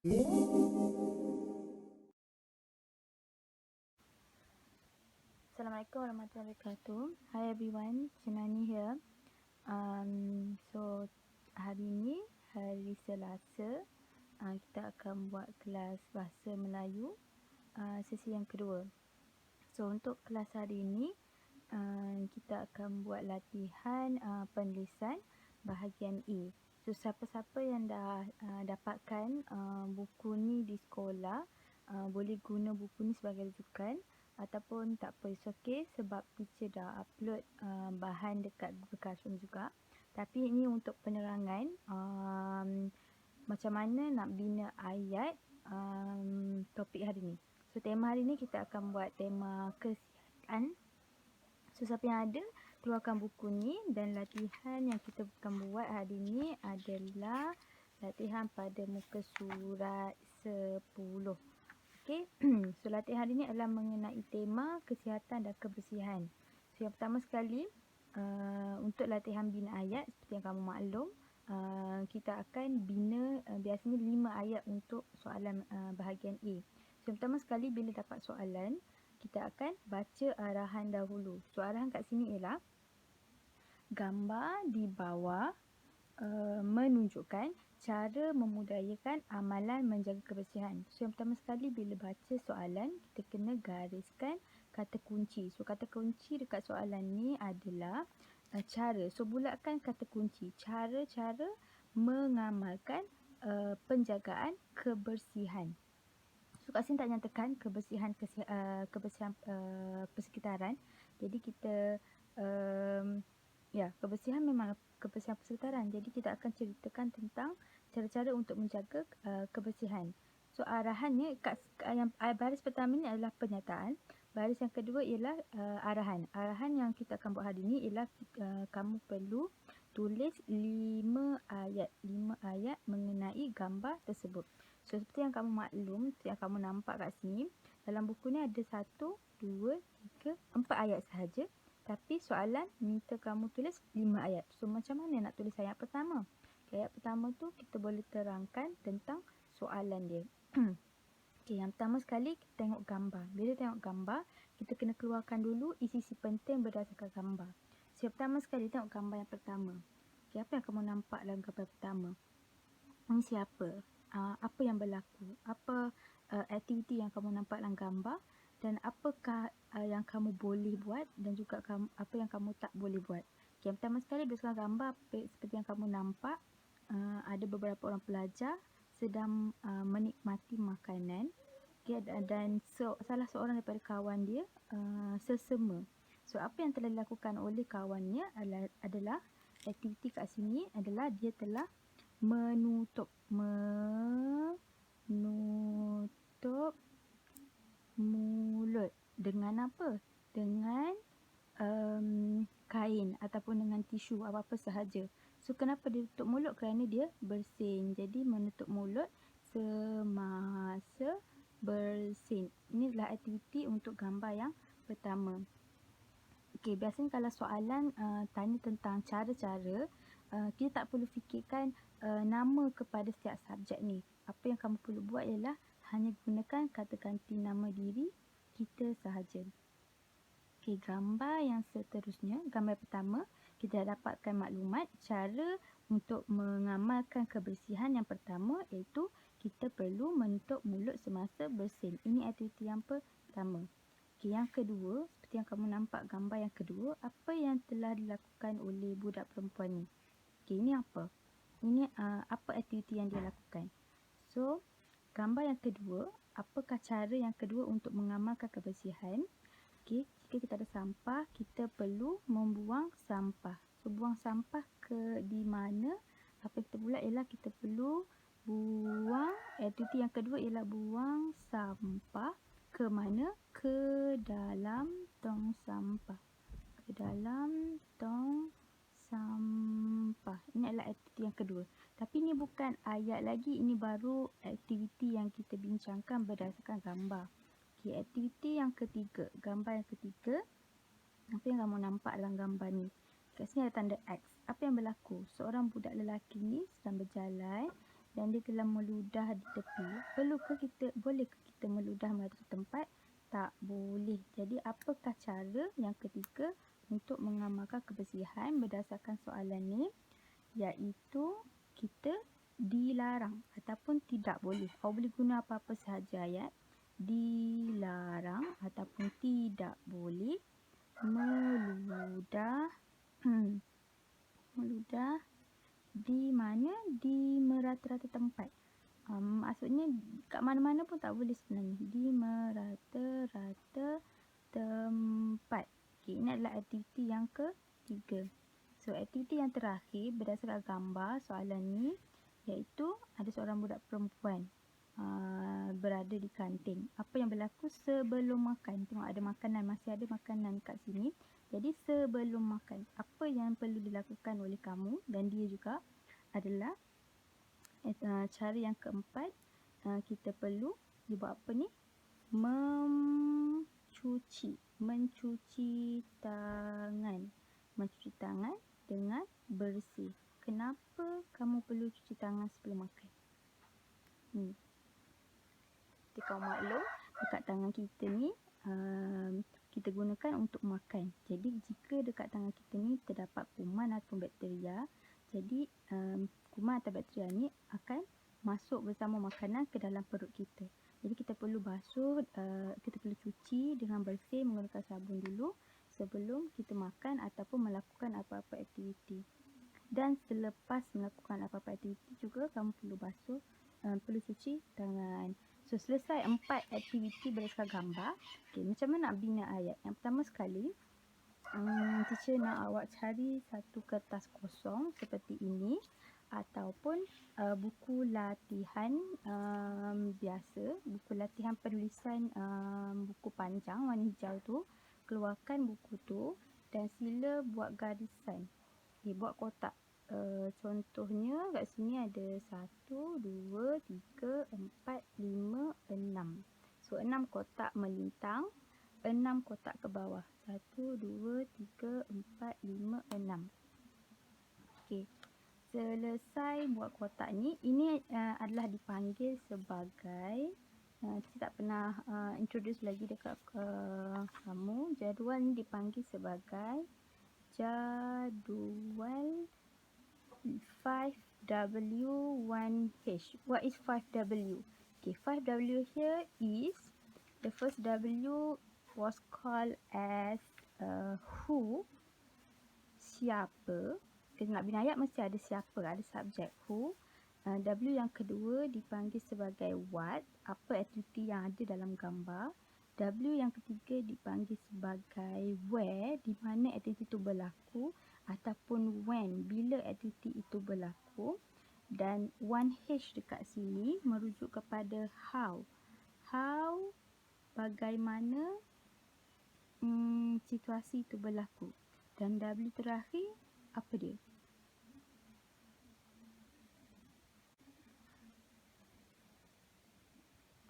Assalamualaikum warahmatullahi wabarakatuh. Hi everyone, Chinani here. So hari ini hari Selasa, kita akan buat kelas Bahasa Melayu sesi yang kedua. So untuk kelas hari ini kita akan buat latihan penulisan bahagian A. So siapa-siapa yang dah dapatkan buku ni di sekolah, boleh guna buku ni sebagai rujukan, ataupun tak apa, it's okay sebab teacher dah upload bahan dekat Google Classroom juga. Tapi ini untuk penerangan macam mana nak bina ayat topik hari ni. So tema hari ni kita akan buat tema kesihatan. So siapa yang ada, keluarkan buku ni, dan latihan yang kita akan buat hari ni adalah latihan pada muka surat 10. Okey. So latihan hari ni adalah mengenai tema kesihatan dan kebersihan. So yang pertama sekali, untuk latihan bina ayat, seperti yang kamu maklum, kita akan bina biasanya 5 ayat untuk soalan bahagian A. So yang pertama sekali, bila dapat soalan, kita akan baca arahan dahulu. So arahan kat sini ialah gambar di bawah menunjukkan cara memudayakan amalan menjaga kebersihan. So yang pertama sekali, bila baca soalan, kita kena gariskan kata kunci. So kata kunci dekat soalan ni adalah cara. So bulatkan kata kunci. Cara-cara mengamalkan penjagaan kebersihan. So kat sini tak nyatakan kebersihan persekitaran. Jadi kita kebersihan memang kebersihan persekitaran. Jadi kita akan ceritakan tentang cara-cara untuk menjaga kebersihan. So arahannya yang baris pertama ni adalah pernyataan. Baris yang kedua ialah arahan. Arahan yang kita akan buat hari ni ialah kamu perlu tulis 5 ayat mengenai gambar tersebut. So seperti yang kamu maklum, seperti yang kamu nampak kat sini, dalam buku ni ada 1, 2, 3, 4 ayat sahaja. Tapi soalan minta kamu tulis 5 ayat. So macam mana nak tulis ayat pertama? Ayat pertama tu kita boleh terangkan tentang soalan dia. Okay, yang pertama sekali kita tengok gambar. Bila tengok gambar, kita kena keluarkan dulu isi-isi penting berdasarkan gambar. So yang pertama sekali tengok gambar yang pertama. Okay, apa yang kamu nampak dalam gambar pertama? Ini siapa? Apa yang berlaku, apa aktiviti yang kamu nampak dalam gambar, dan apakah yang kamu boleh buat, dan juga apa yang kamu tak boleh buat. Okay, yang pertama sekali berdasarkan gambar, seperti yang kamu nampak, ada beberapa orang pelajar sedang menikmati makanan. Okay, dan salah seorang daripada kawan dia sesema. So apa yang telah dilakukan oleh kawannya adalah aktiviti kat sini adalah dia telah menutup mulut dengan apa? Dengan kain ataupun dengan tisu, apa-apa sahaja. So kenapa dia tutup mulut? Kerana dia bersin. Jadi menutup mulut semasa bersin. Ini adalah aktiviti untuk gambar yang pertama. Okey, biasanya kalau soalan tanya tentang cara-cara, kita tak perlu fikirkan nama kepada setiap subjek ni. Apa yang kamu perlu buat ialah hanya gunakan kata ganti nama diri kita sahaja. Okey, gambar yang seterusnya, gambar pertama, kita dapatkan maklumat cara untuk mengamalkan kebersihan. Yang pertama iaitu kita perlu menutup mulut semasa bersin. Ini aktiviti yang pertama. Okey, yang kedua, seperti yang kamu nampak gambar yang kedua, apa yang telah dilakukan oleh budak perempuan ni? Okey, ini apa? Ini apa aktiviti yang dia lakukan? So, gambar yang kedua, apakah cara yang kedua untuk mengamalkan kebersihan? Okey, jika kita ada sampah, kita perlu membuang sampah. So, buang sampah di mana? Apa yang kita buat ialah kita perlu buang, aktiviti yang kedua ialah buang sampah ke mana? Ke dalam tong sampah. Ke dalam tong sampah. Ini adalah aktiviti yang kedua. Tapi ini bukan ayat lagi, ini baru aktiviti yang kita bincangkan berdasarkan gambar. Okey, aktiviti yang ketiga, gambar yang ketiga. Apa yang kamu nampak dalam gambar ni? Kat sini ada tanda X. Apa yang berlaku? Seorang budak lelaki ni sedang berjalan dan dia telah meludah di tepi, bolehkah kita meludah melaju ke tempat? Tak boleh. Jadi apakah cara yang ketiga untuk mengamalkan kebersihan berdasarkan soalan ni? Iaitu kita dilarang ataupun tidak boleh. Awak boleh guna apa-apa sahaja ayat. Dilarang ataupun tidak boleh meludah meludah di mana? Di merata-rata tempat. Maksudnya kat mana-mana pun tak boleh sebenarnya. Di merata-rata tempat. Okay, ini adalah aktiviti yang ketiga. So, aktiviti yang terakhir berdasarkan gambar soalan ni, iaitu ada seorang budak perempuan berada di kantin. Apa yang berlaku sebelum makan? Tengok ada makanan, masih ada makanan kat sini. Jadi sebelum makan, apa yang perlu dilakukan oleh kamu dan dia juga adalah cara yang keempat, kita perlu dia buat apa ni? Mencuci tangan dengan bersih. Kenapa kamu perlu cuci tangan sebelum makan? Kita maklum dekat tangan kita ni kita gunakan untuk makan. Jadi jika dekat tangan kita ni terdapat kuman atau bakteria, jadi kuman atau bakteria ni akan masuk bersama makanan ke dalam perut kita. Jadi kita perlu basuh, kita perlu cuci dengan bersih menggunakan sabun dulu sebelum kita makan ataupun melakukan apa-apa aktiviti. Dan selepas melakukan apa-apa aktiviti juga kamu perlu basuh, perlu cuci tangan. So, selesai 4 aktiviti berdasarkan gambar. Okay, macam mana nak bina ayat? Yang pertama sekali, teacher nak awak cari satu kertas kosong seperti ini ataupun buku latihan biasa, buku latihan penulisan buku panjang warna hijau tu. Keluarkan buku tu dan sila buat garisan. Okay, buat kotak. Contohnya kat sini ada 1, 2, 3, 4, 5, 6. So 6 kotak melintang, 6 kotak ke bawah. 1, 2, 3, 4, 5, 6. Okey. Selesai buat kotak ni, ini adalah dipanggil sebagai saya tak pernah introduce lagi dekat kamu. Jadual ni dipanggil sebagai jadual 5W1H. What is 5W? Okay, 5W here is, the first W was called as who, siapa. Kita nak bina ayat mesti ada siapa, ada subjek who. W yang kedua dipanggil sebagai what, apa aktiviti yang ada dalam gambar. W yang ketiga dipanggil sebagai where, di mana aktiviti itu berlaku, ataupun when, bila aktiviti itu berlaku. Dan 1H dekat sini merujuk kepada how. How, bagaimana situasi itu berlaku. Dan W terakhir, apa dia?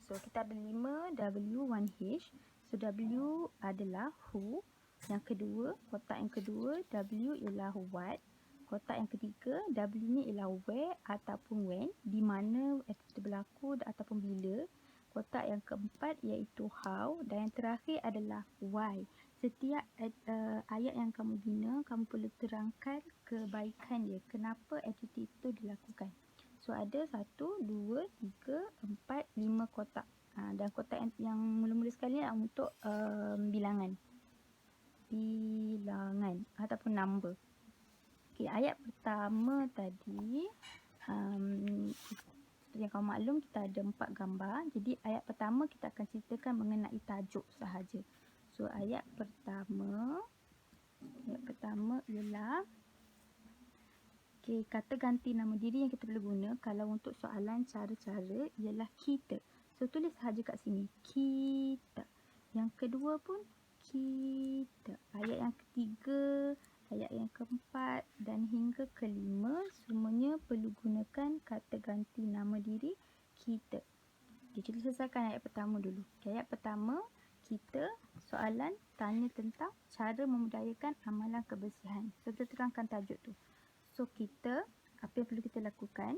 So, kita ada 5 W, 1H. So, W adalah who. Yang kedua, kotak yang kedua, W ialah what. Kotak yang ketiga, W ni ialah where ataupun when, di mana aktiviti berlaku ataupun bila. Kotak yang keempat iaitu how. Dan yang terakhir adalah why. Setiap ayat yang kamu bina, kamu perlu terangkan kebaikan dia. Kenapa aktiviti itu dilakukan. So, ada 1, 2, 3, 4, 5 kotak. Dan kotak yang mula-mula sekali untuk bilangan ataupun number. Okay, ayat pertama tadi seperti yang kamu maklum, kita ada 4 gambar. Jadi ayat pertama kita akan ceritakan mengenai tajuk sahaja. So ayat pertama ialah kata ganti nama diri yang kita perlu guna kalau untuk soalan cara-cara ialah kita. So tulis sahaja kat sini, kita. Yang kedua pun kita. Ayat yang ketiga, ayat yang keempat dan hingga kelima semuanya perlu gunakan kata ganti nama diri kita. Okay, kita selesaikan ayat pertama dulu. Okay, ayat pertama, kita, soalan tanya tentang cara memudayakan amalan kebersihan. So kita terangkan tajuk tu. So kita, apa yang perlu kita lakukan?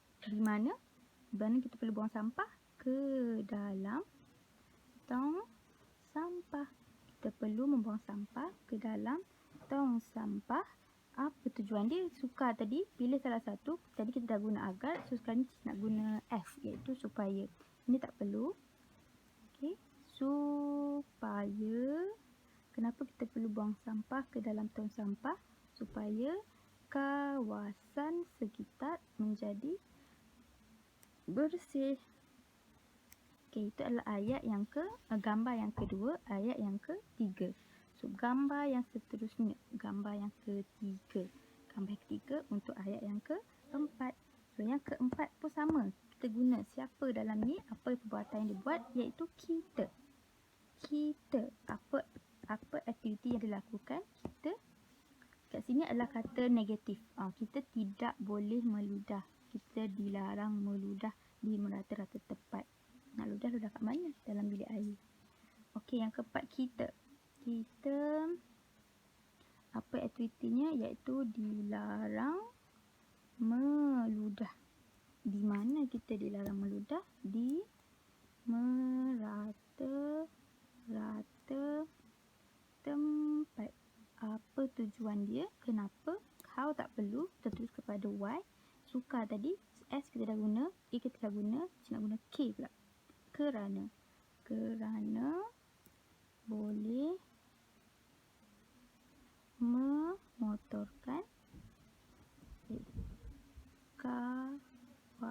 Di mana kita perlu buang sampah? Ke dalam tong sampah. Kita perlu membuang sampah ke dalam tong sampah. Apa tujuan dia? Sukar tadi, pilih salah satu. Tadi kita dah guna agar, so sekarang kita nak guna S, iaitu supaya. Ini tak perlu. Okey, supaya. Kenapa kita perlu buang sampah ke dalam tong sampah? Supaya kawasan sekitar menjadi bersih. Okey, itu adalah ayat yang gambar yang kedua, ayat yang ketiga. So, gambar yang seterusnya, gambar yang ketiga. Gambar yang ketiga untuk ayat yang keempat. So, yang keempat pun sama. Kita guna siapa dalam ni, apa perbuatan yang dibuat, iaitu kita. Kita. Apa aktiviti yang dilakukan? Kita. Kat sini adalah kata negatif. Kita tidak boleh meludah. Kita dilarang meludah di merata-rata tempat. Nak ludah kat mana? Dalam bilik air. Okey, yang keempat kita. Kita, apa aktivitinya? Iaitu dilarang meludah. Di mana kita dilarang meludah? Di merata-rata tempat. Apa tujuan dia? Kenapa? How tak perlu. Kita tulis kepada Y. Sukar tadi. S kita dah guna. A kita dah guna. Kita nak guna K pula. Kerana boleh memotorkan kawasan.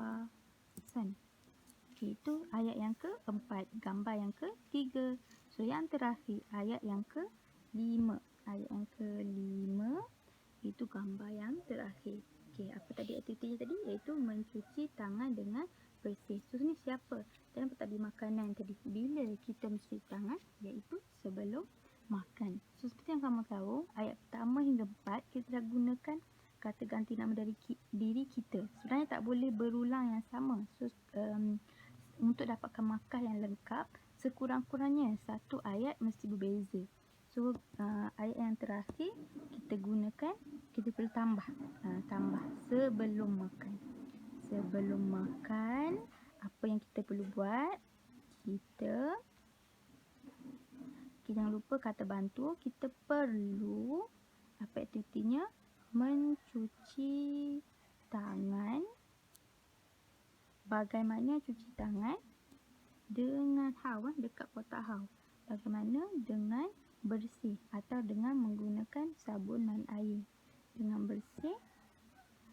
Okay, itu ayat yang keempat. Gambar yang ketiga. So, yang terakhir, ayat yang kelima. Ayat yang kelima, itu gambar yang terakhir. Okay, apa tadi aktivitinya tadi? Iaitu mencuci tangan dengan bersih. So, ni siapa? Dalam tadi makanan tadi. Bila kita mencuci tangan? Iaitu sebelum makan. So, seperti yang kamu tahu, ayat pertama hingga 4, kita dah gunakan kata ganti nama dari diri kita. Sebenarnya tak boleh berulang yang sama. So, untuk dapatkan markah yang lengkap, sekurang-kurangnya satu ayat mesti berbeza. So, ayat yang terakhir kita gunakan, kita perlu tambah. Tambah sebelum makan. Sebelum makan, apa yang kita perlu buat? Kita jangan lupa kata bantu. Kita perlu, apa aktivitinya? Mencuci tangan. Bagaimana cuci tangan? Dengan how, dekat kotak how. Bagaimana? Dengan bersih atau dengan menggunakan sabun dan air. Dengan bersih.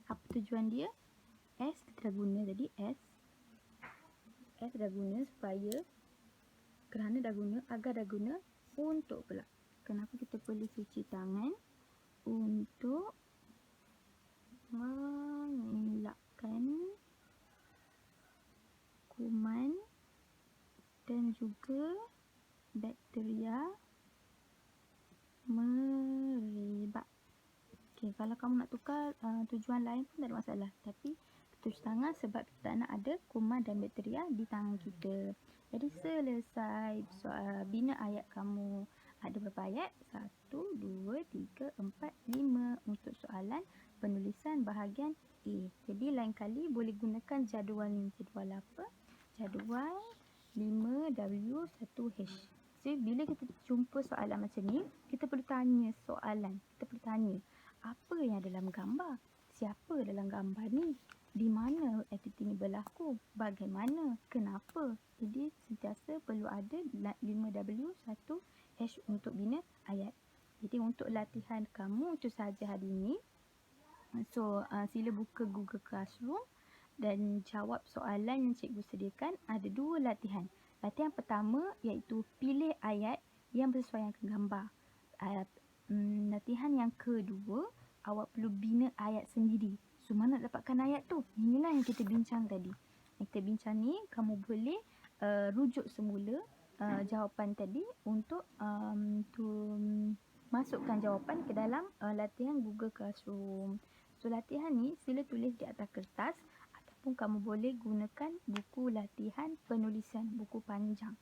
Apa tujuan dia? S kita dah guna tadi. S dah guna supaya. Kerana dah guna. Agar dah guna. Untuk pula. Kenapa kita perlu cuci tangan? Untuk mengelakkan kuman dan juga bakteria merebak. Okay, kalau kamu nak tukar tujuan lain pun tak ada masalah. Tapi cuci tangan sebab kita nak ada kuman dan bakteria di tangan kita. Jadi selesai soal bina ayat kamu. Ada berapa ayat? 1, 2, 3, 4, 5 untuk soalan penulisan bahagian A. Jadi lain kali boleh gunakan jadual ni. Jadual apa? Jadual 5W1H. So, bila kita jumpa soalan macam ni, kita perlu tanya soalan. Kita perlu tanya, apa yang dalam gambar? Siapa dalam gambar ni? Di mana aktiviti ni berlaku? Bagaimana? Kenapa? Jadi, sentiasa perlu ada 5W1H untuk bina ayat. Jadi, untuk latihan kamu, itu sahaja hari ini. So, sila buka Google Classroom dan jawab soalan yang cikgu sediakan. Ada 2 latihan. Latihan pertama iaitu pilih ayat yang bersesuaian dengan gambar. Latihan yang kedua, awak perlu bina ayat sendiri. So, mana nak dapatkan ayat tu? Inilah yang kita bincang tadi. Yang kita bincang ni, kamu boleh rujuk semula jawapan tadi untuk masukkan jawapan ke dalam latihan Google Classroom. So, latihan ni sila tulis di atas kertas ataupun kamu boleh gunakan buku latihan penulisan, buku panjang.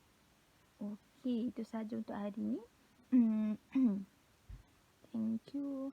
Okey, itu sahaja untuk hari ini. Thank you.